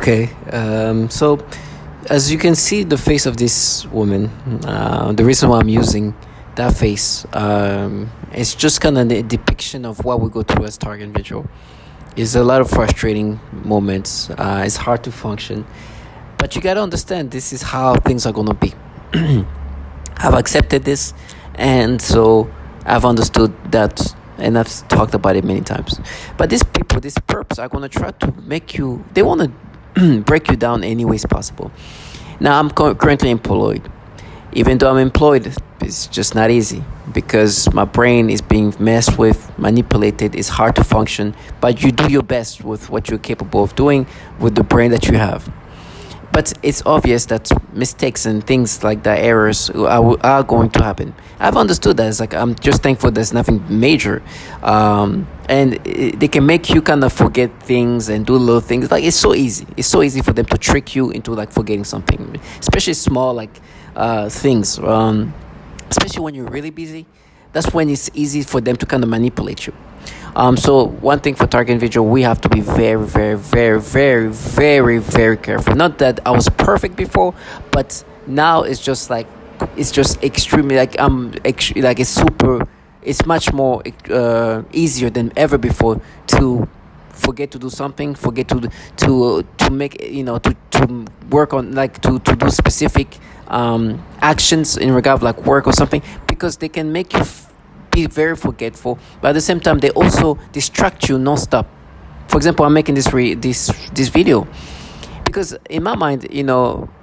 Okay, so as you can see, the face of this woman, the reason why I'm using that face, it's just kind of a depiction of what we go through as target individual. It's a lot of frustrating moments. It's hard to function, but you gotta understand this is how things are gonna be. I've accepted this, and so I've understood that, and I've talked about it many times. But these people, these perps, are gonna try to make you. They wanna break you down any ways possible. Now I'm currently employed. Even though I'm employed, it's just not easy because my brain is being messed with, manipulated. It's hard to function, but you do your best with what you're capable of doing with the brain that you have. But it's obvious that mistakes and things like that, errors are going to happen. I've understood that. It's like I'm just thankful there's nothing major, they can make you kind of forget things and do little things. Like it's so easy. It's so easy for them to trick you into like forgetting something, especially small like things. Especially when you're really busy, that's when it's easy for them to kind of manipulate you. So one thing for target individual, we have to be very, very, very, very, very, very careful. Not that I was perfect before, but now it's just extremely like it's super. It's much more easier than ever before to forget to do something, forget to make to work on like to do specific actions in regard of like work or something, because they can make you be very forgetful, but at the same time they also distract you non-stop. For example, I'm making this video because in my mind,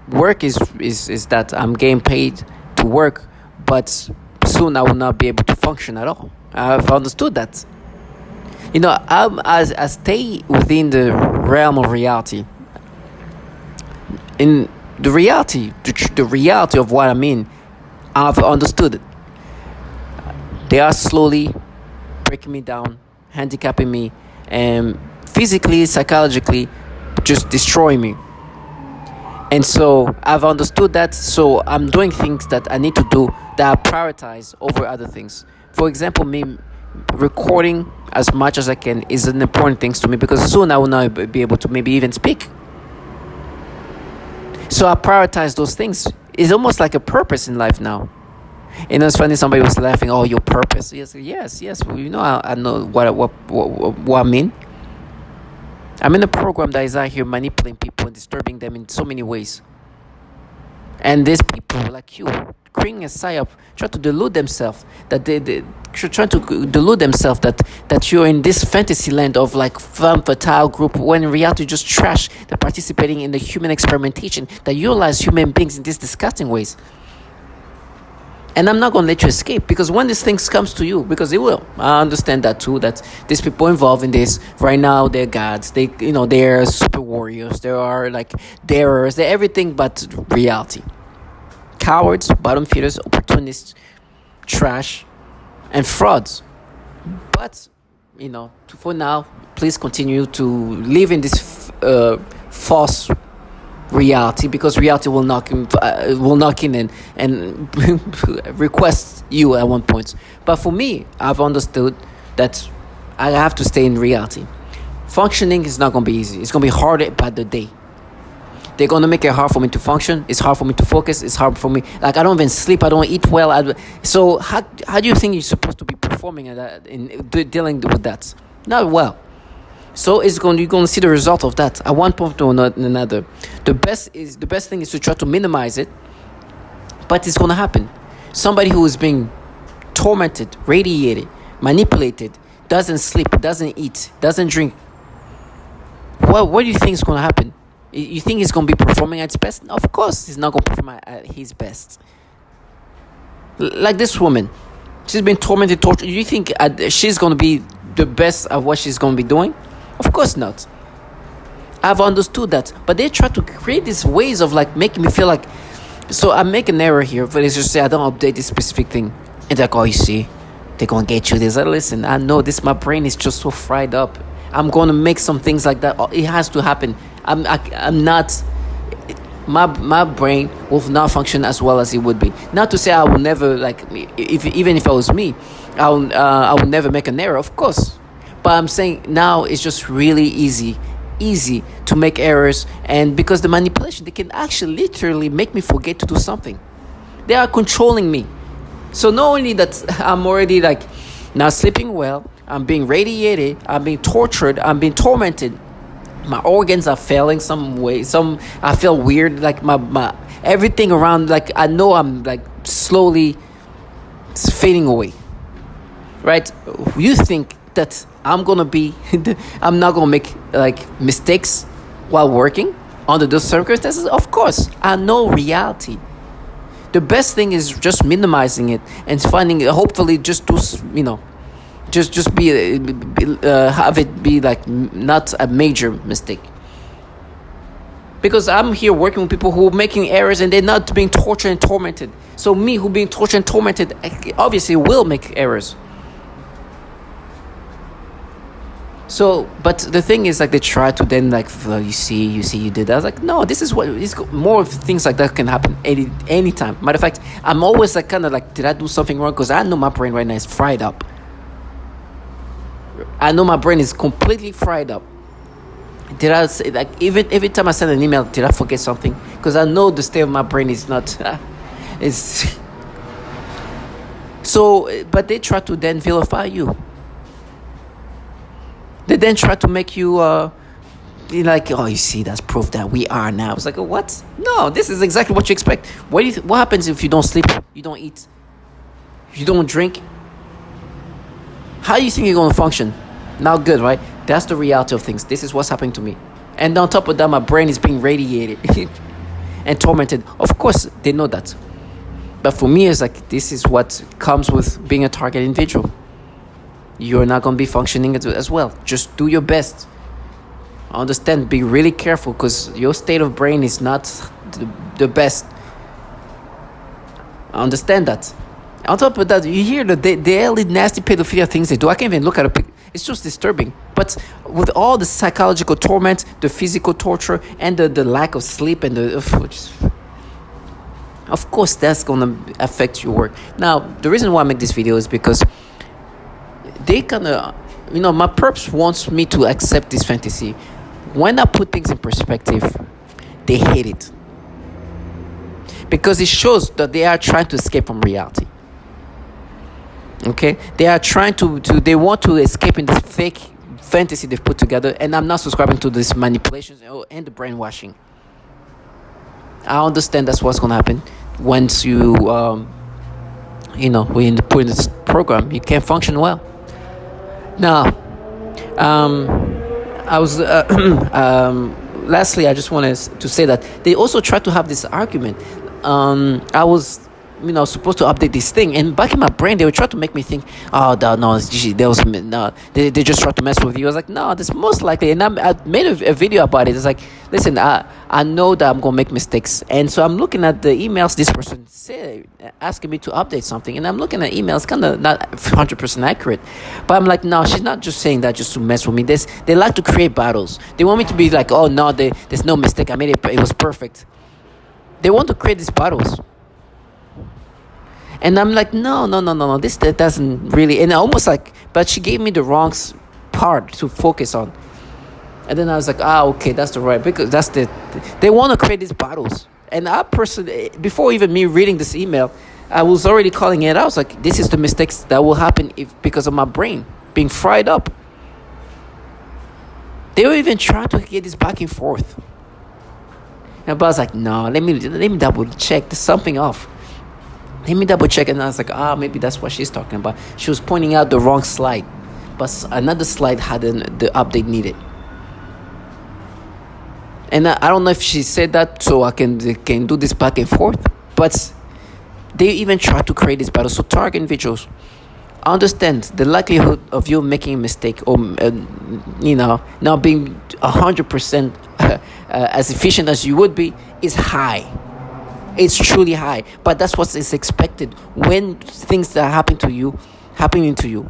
work is that I'm getting paid to work, but soon I will not be able to function at all. I've understood that. I stay within the realm of reality. In the reality, the reality of what I mean, I've understood it. They are slowly breaking me down, handicapping me, and physically, psychologically, just destroying me. And so I've understood that. So I'm doing things that I need to do that I prioritize over other things. For example, me recording as much as I can is an important thing to me because soon I will not be able to maybe even speak. So I prioritize those things. It's almost like a purpose in life now. It's funny. Somebody was laughing. Oh, your purpose? Yes. Well, I know what I mean. I'm in a program that is out here manipulating people and disturbing them in so many ways. And these people like you, creating a psyop, try to delude themselves that they trying to delude themselves that you're in this fantasy land of like femme fatale group, when in reality just trash. They're participating in the human experimentation that utilize human beings in these disgusting ways. And I'm not going to let you escape, because when this thing comes to you, because it will, I understand that too, that these people involved in this right now, they're gods, they're super warriors, they are like darers, they're everything but reality. Cowards, bottom feeders, opportunists, trash, and frauds. But, for now, please continue to live in this false reality, because reality will knock in and request you at one point. But for me, I've understood that I have to stay in reality. Functioning is not going to be easy. It's going to be harder by the day. They're going to make it hard for me to function. It's hard for me to focus. It's hard for me. Like, I don't even sleep. I don't eat well. So how do you think you're supposed to be performing at that, in dealing with that? Not well. So you're going to see the result of that at one point or another. The best thing is to try to minimize it, but it's going to happen. Somebody who is being tormented, radiated, manipulated, doesn't sleep, doesn't eat, doesn't drink. What do you think is going to happen? You think he's going to be performing at his best? Of course, he's not going to perform at his best. Like this woman, she's been tormented, tortured. You think she's going to be the best at what she's going to be doing? Of course not. I've understood that, but they try to create these ways of like making me feel like. So I make an error here, but it's just say I don't update this specific thing, and they're like, oh, you see, they're gonna get you this. Listen, I know this. My brain is just so fried up. I'm gonna make some things like that. It has to happen. I'm not. My brain will not function as well as it would be. Not to say I will never even if I was me, I will never make an error. Of course. But I'm saying now it's just really easy to make errors, and because the manipulation, they can actually literally make me forget to do something. They are controlling me. So not only that I'm already like not sleeping well, I'm being radiated, I'm being tortured, I'm being tormented. My organs are failing some way. Some I feel weird, like my everything around, like I know I'm like slowly fading away. Right? You think that I'm gonna be I'm not gonna make like mistakes while working under those circumstances? Of course. I know reality. The best thing is just minimizing it and finding, hopefully just do, just be have it be like not a major mistake. Because I'm here working with people who are making errors and they're not being tortured and tormented. So me, who being tortured and tormented, obviously will make errors. So, but the thing is, like, they try to then, like, you see, you did that. I was like, no, this is what, more of things like that can happen anytime. Matter of fact, I'm always like, kind of like, did I do something wrong? Because I know my brain right now is fried up. I know my brain is completely fried up. Did I say, like, even every time I send an email, did I forget something? Because I know the state of my brain is not, it's, so, but they try to then vilify you. They then try to make you be like, oh, you see, that's proof that we are now. It's like, oh, what? No, this is exactly what you expect. What happens if you don't sleep, you don't eat, you don't drink? How do you think you're going to function? Not good, right? That's the reality of things. This is what's happening to me. And on top of that, my brain is being radiated and tormented. Of course, they know that. But for me, it's like, this is what comes with being a target individual. You're not going to be functioning as well. Just do your best. Understand, be really careful, because your state of brain is not the best. Understand that. On top of that, you hear the daily nasty pedophilia things they do. I can't even look at a picture. It's just disturbing. But with all the psychological torment, the physical torture, and the lack of sleep, and of course, that's going to affect your work. Now, the reason why I make this video is because they kind of, my perps wants me to accept this fantasy. When I put things in perspective, they hate it. Because it shows that they are trying to escape from reality. Okay? They are trying they want to escape in this fake fantasy they've put together. And I'm not subscribing to this manipulations and the brainwashing. I understand that's what's going to happen. Once you, when you put in this program, you can't function well. Now, I was lastly, I just wanted to say that they also tried to have this argument. I was supposed to update this thing, and back in my brain they would try to make me think, oh no, they just tried to mess with you. I was like, no, this most likely, and I made a video about it. It's like, listen, I know that I'm gonna make mistakes, and so I'm looking at the emails this person said, asking me to update something, and I'm looking at emails kind of not 100% accurate, but I'm like, no, she's not just saying that just to mess with me. They like to create battles. They want me to be like, oh no, there's no mistake, I made it, it was perfect. They want to create these battles. And I'm like, no, this that doesn't really, and almost like, but she gave me the wrong part to focus on. And then I was like, okay, that's the right, because they want to create these battles. And I personally, before even me reading this email, I was already calling it out. I was like, this is the mistakes that will happen because of my brain being fried up. They were even trying to get this back and forth. And but I was like, no, let me double check. There's something off. Let me double check. And I was like, maybe that's what she's talking about. She was pointing out the wrong slide, but another slide had the update needed. And I don't know if she said that so I can do this back and forth, but they even try to create this battle. So target individuals, understand the likelihood of you making a mistake or not being 100% as efficient as you would be is high. It's truly high, but that's what is expected when things that are happening to you.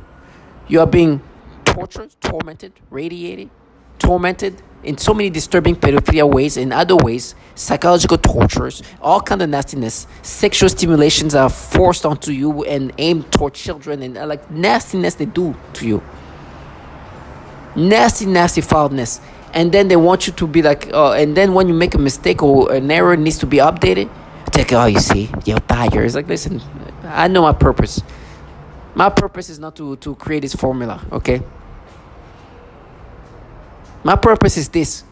You are being tortured, tormented, radiated, tormented in so many disturbing pedophilia ways, in other ways, psychological tortures, all kind of nastiness, sexual stimulations are forced onto you and aimed toward children, and like nastiness they do to you. Nasty foulness. And then they want you to be like, and then when you make a mistake or an error needs to be updated, it's like, oh, you see, you're tired. It's like, listen, I know my purpose. My purpose is not to create this formula, okay? My purpose is this.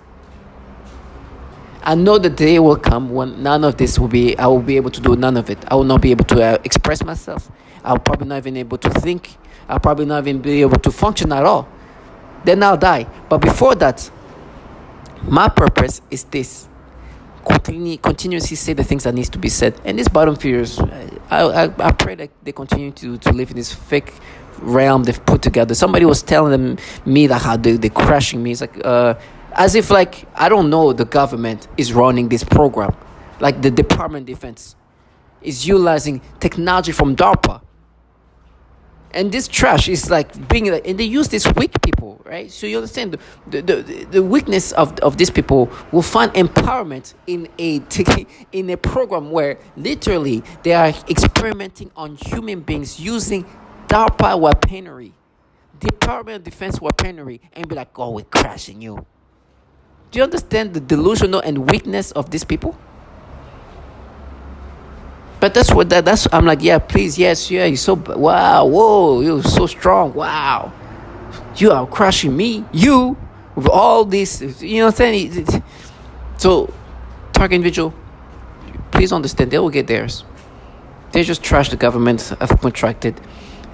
I know the day will come when none of this I will be able to do none of it. I will not be able to express myself. I'll probably not even able to think. I'll probably not even be able to function at all. Then I'll die. But before that, my purpose is this. Continuously say the things that needs to be said. And these bottom feeders, I pray that they continue to live in this fake realm they've put together. Somebody was telling me that how they're crushing me. It's like, as if like, I don't know the government is running this program. Like the Department of Defense is utilizing technology from DARPA. And this trash is like being like, and they use these weak people, right? So you understand the weakness of these people will find empowerment in a program where literally they are experimenting on human beings using DARPA weaponry, Department of Defense weaponry, and be like, oh, we're crashing you. Do you understand the delusional and weakness of these people? But that's I'm like, yeah, please, yes, yeah, you're so, wow, whoa, you're so strong, wow. You are crushing me, you, with all this, you know what I'm saying? So, target individual, please understand, they will get theirs. They just trash the government, have contracted,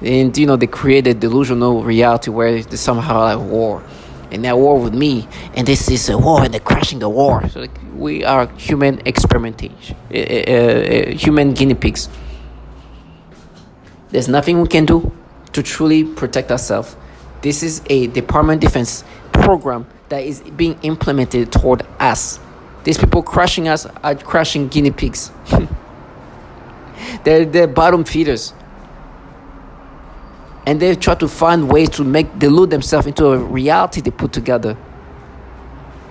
and, they created delusional reality where there's somehow like war. And they're at war with me, and this is a war, and they're crashing the war. So like, we are human experimentation, human guinea pigs. There's nothing we can do to truly protect ourselves. This is a Department of Defense program that is being implemented toward us. These people crushing us are crushing guinea pigs. They're bottom feeders. And they try to find ways to delude themselves into a reality they put together.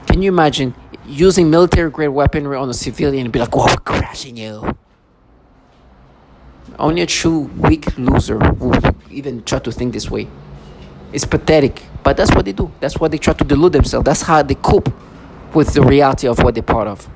Can you imagine using military-grade weaponry on a civilian and be like, "Oh, we're crashing you"? Only a true weak loser would even try to think this way. It's pathetic, but that's what they do. That's what they try to delude themselves. That's how they cope with the reality of what they're part of.